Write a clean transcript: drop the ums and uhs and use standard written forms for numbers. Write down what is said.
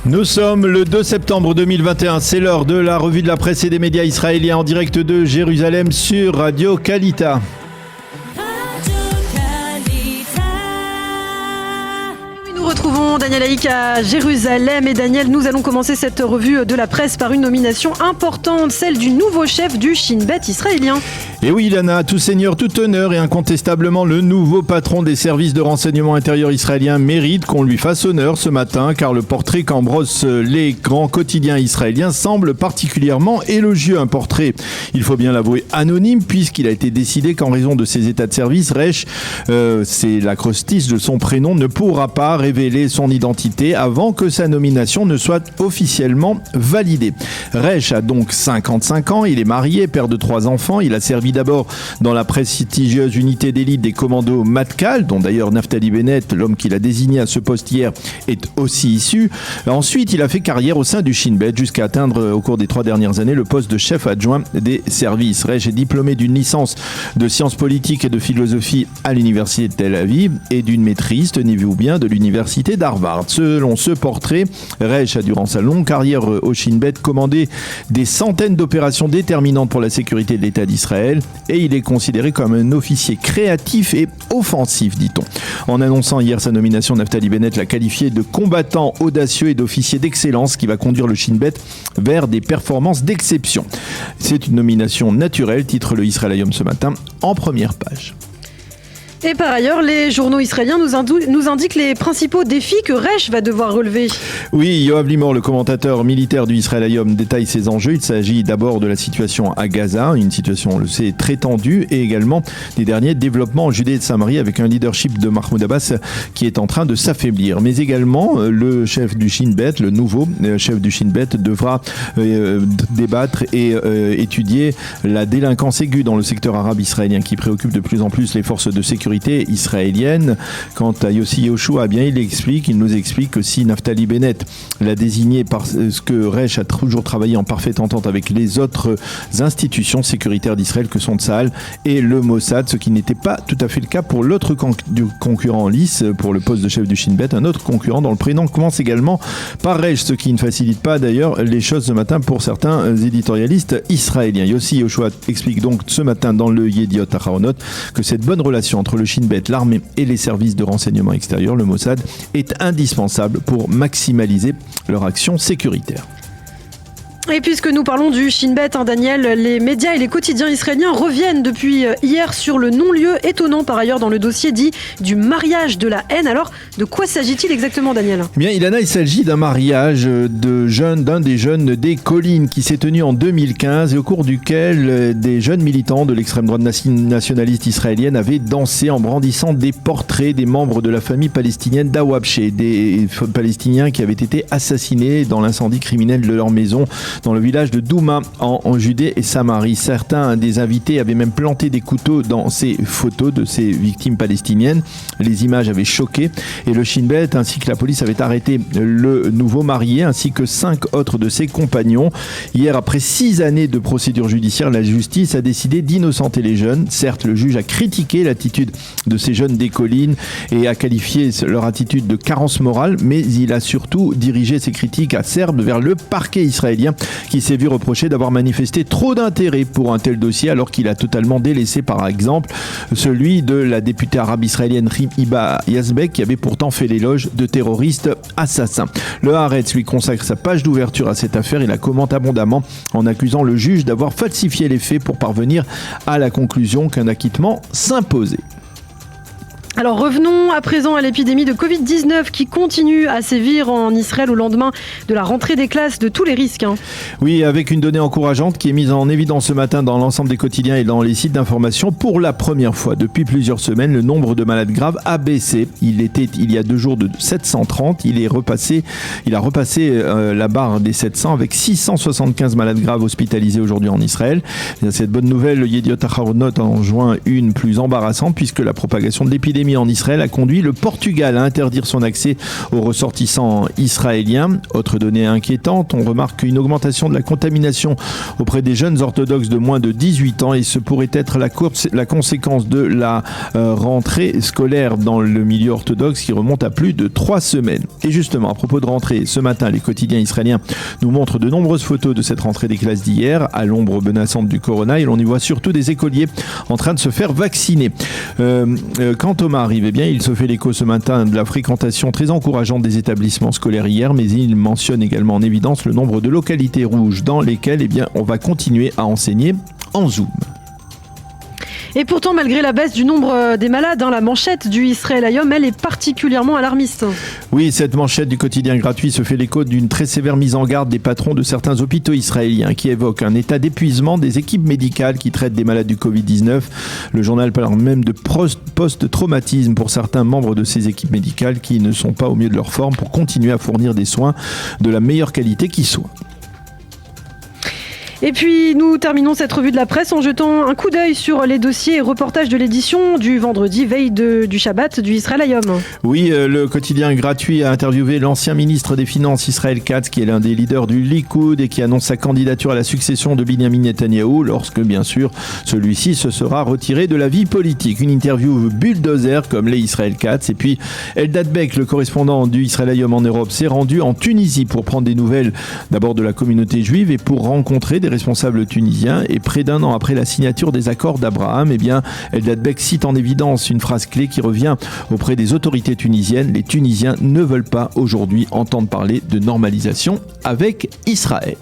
Nous sommes le 2 septembre 2021, c'est l'heure de la revue de la presse et des médias israéliens en direct de Jérusalem sur Radio Kalita. Nous retrouvons Daniel Haïk à Jérusalem. Et Daniel, nous allons commencer cette revue de la presse par une nomination importante, celle du nouveau chef du Shin Bet israélien. Et oui, Lana, tout seigneur, tout honneur et incontestablement le nouveau patron des services de renseignement intérieur israélien mérite qu'on lui fasse honneur ce matin, car le portrait qu'embrossent les grands quotidiens israéliens semble particulièrement élogieux. Un portrait, il faut bien l'avouer, anonyme, puisqu'il a été décidé qu'en raison de ses états de service, Resh, c'est l'acrostiche de son prénom, ne pourra pas révéler son identité avant que sa nomination ne soit officiellement validée. Resh a donc 55 ans, il est marié, père de 3 enfants, il a servi d'abord dans la prestigieuse unité d'élite des commandos Matkal, dont d'ailleurs Naftali Bennett, l'homme qui l'a désigné à ce poste hier, est aussi issu. Ensuite, il a fait carrière au sein du Shin Bet jusqu'à atteindre au cours des 3 dernières années le poste de chef adjoint des services. Resh est diplômé d'une licence de sciences politiques et de philosophie à l'université de Tel Aviv et d'une maîtrise, tenez-vous bien, de l'université d'Harvard. Selon ce portrait, Resh a durant sa longue carrière au Shin Bet commandé des centaines d'opérations déterminantes pour la sécurité de l'État d'Israël. Et il est considéré comme un officier créatif et offensif, dit-on. En annonçant hier sa nomination, Naftali Bennett l'a qualifié de combattant audacieux et d'officier d'excellence qui va conduire le Shin Bet vers des performances d'exception. C'est une nomination naturelle, titre le Israël Hayom ce matin en première page. Et par ailleurs, les journaux israéliens nous indiquent les principaux défis que Resh va devoir relever. Oui, Yoav Limor, le commentateur militaire du Israël Hayom, détaille ces enjeux. Il s'agit d'abord de la situation à Gaza, une situation, on le sait, très tendue, et également des derniers développements en Judée et de Samarie avec un leadership de Mahmoud Abbas qui est en train de s'affaiblir. Mais également, le chef du Shin Bet, le nouveau chef du Shin Bet, devra débattre et étudier la délinquance aiguë dans le secteur arabe israélien qui préoccupe de plus en plus les forces de sécurité israélienne. Quant à Yossi Yehoshua, bien il nous explique que si Naftali Bennett l'a désigné parce que Resh a toujours travaillé en parfaite entente avec les autres institutions sécuritaires d'Israël que sont Tsahal et le Mossad, ce qui n'était pas tout à fait le cas pour l'autre concurrent en lice pour le poste de chef du Shin Bet, un autre concurrent dont le prénom commence également par Resh, ce qui ne facilite pas d'ailleurs les choses ce matin pour certains éditorialistes israéliens. Yossi Yehoshua explique donc ce matin dans le Yediot Aharonot que cette bonne relation entre le Shin Bet, l'armée et les services de renseignement extérieur, le Mossad, est indispensable pour maximaliser leur action sécuritaire. Et puisque nous parlons du Shin Bet, Daniel, les médias et les quotidiens israéliens reviennent depuis hier sur le non-lieu étonnant par ailleurs dans le dossier dit du mariage de la haine. Alors, de quoi s'agit-il exactement, Daniel ? Bien, Ilana, il s'agit d'un mariage d'un des jeunes des collines qui s'est tenu en 2015 et au cours duquel des jeunes militants de l'extrême droite nationaliste israélienne avaient dansé en brandissant des portraits des membres de la famille palestinienne d'Awabche, des Palestiniens qui avaient été assassinés dans l'incendie criminel de leur maison dans le village de Douma en Judée et Samarie. Certains des invités avaient même planté des couteaux dans ces photos de ces victimes palestiniennes. Les images avaient choqué et le Shin Bet ainsi que la police avaient arrêté le nouveau marié ainsi que 5 autres de ses compagnons. Hier, après 6 années de procédure judiciaire, la justice a décidé d'innocenter les jeunes. Certes, le juge a critiqué l'attitude de ces jeunes des collines et a qualifié leur attitude de carence morale, mais il a surtout dirigé ses critiques acerbes vers le parquet israélien qui s'est vu reprocher d'avoir manifesté trop d'intérêt pour un tel dossier alors qu'il a totalement délaissé par exemple celui de la députée arabe israélienne Rim Hiba Yazbek qui avait pourtant fait l'éloge de terroristes assassins. Le Haaretz lui consacre sa page d'ouverture à cette affaire et la commente abondamment en accusant le juge d'avoir falsifié les faits pour parvenir à la conclusion qu'un acquittement s'imposait. Alors revenons à présent à l'épidémie de Covid-19 qui continue à sévir en Israël au lendemain de la rentrée des classes, de tous les risques. Oui, avec une donnée encourageante qui est mise en évidence ce matin dans l'ensemble des quotidiens et dans les sites d'information. Pour la première fois depuis plusieurs semaines, le nombre de malades graves a baissé. Il était il y a 2 jours de 730. Il a repassé la barre des 700 avec 675 malades graves hospitalisés aujourd'hui en Israël. Cette bonne nouvelle, le Yediot Aharonot en joint une plus embarrassante puisque la propagation de l'épidémie l'épidémie en Israël a conduit le Portugal à interdire son accès aux ressortissants israéliens. Autre donnée inquiétante, on remarque une augmentation de la contamination auprès des jeunes orthodoxes de moins de 18 ans et ce pourrait être la conséquence de la rentrée scolaire dans le milieu orthodoxe qui remonte à plus de 3 semaines. Et justement, à propos de rentrée, ce matin, les quotidiens israéliens nous montrent de nombreuses photos de cette rentrée des classes d'hier, à l'ombre menaçante du corona, et l'on y voit surtout des écoliers en train de se faire vacciner. Quant au Maariv, eh bien, il se fait l'écho ce matin de la fréquentation très encourageante des établissements scolaires hier, mais il mentionne également en évidence le nombre de localités rouges dans lesquelles on va continuer à enseigner en Zoom. Et pourtant, malgré la baisse du nombre des malades, la manchette du Israël Hayom, elle est particulièrement alarmiste. Oui, cette manchette du quotidien gratuit se fait l'écho d'une très sévère mise en garde des patrons de certains hôpitaux israéliens qui évoquent un état d'épuisement des équipes médicales qui traitent des malades du Covid-19. Le journal parle même de post-traumatisme pour certains membres de ces équipes médicales qui ne sont pas au mieux de leur forme pour continuer à fournir des soins de la meilleure qualité qui soit. Et puis nous terminons cette revue de la presse en jetant un coup d'œil sur les dossiers et reportages de l'édition du vendredi, veille du Shabbat du Israël Hayom. Oui, le quotidien gratuit a interviewé l'ancien ministre des Finances Israël Katz, qui est l'un des leaders du Likoud et qui annonce sa candidature à la succession de Binyamin Netanyahou lorsque, bien sûr, celui-ci se sera retiré de la vie politique. Une interview bulldozer comme l'est Israël Katz. Et puis Eldad Beck, le correspondant du Israël Hayom en Europe, s'est rendu en Tunisie pour prendre des nouvelles d'abord de la communauté juive et pour rencontrer des responsables tunisiens. Et près d'un an après la signature des accords d'Abraham, eh bien, Eldad Beck cite en évidence une phrase clé qui revient auprès des autorités tunisiennes. Les Tunisiens ne veulent pas aujourd'hui entendre parler de normalisation avec Israël.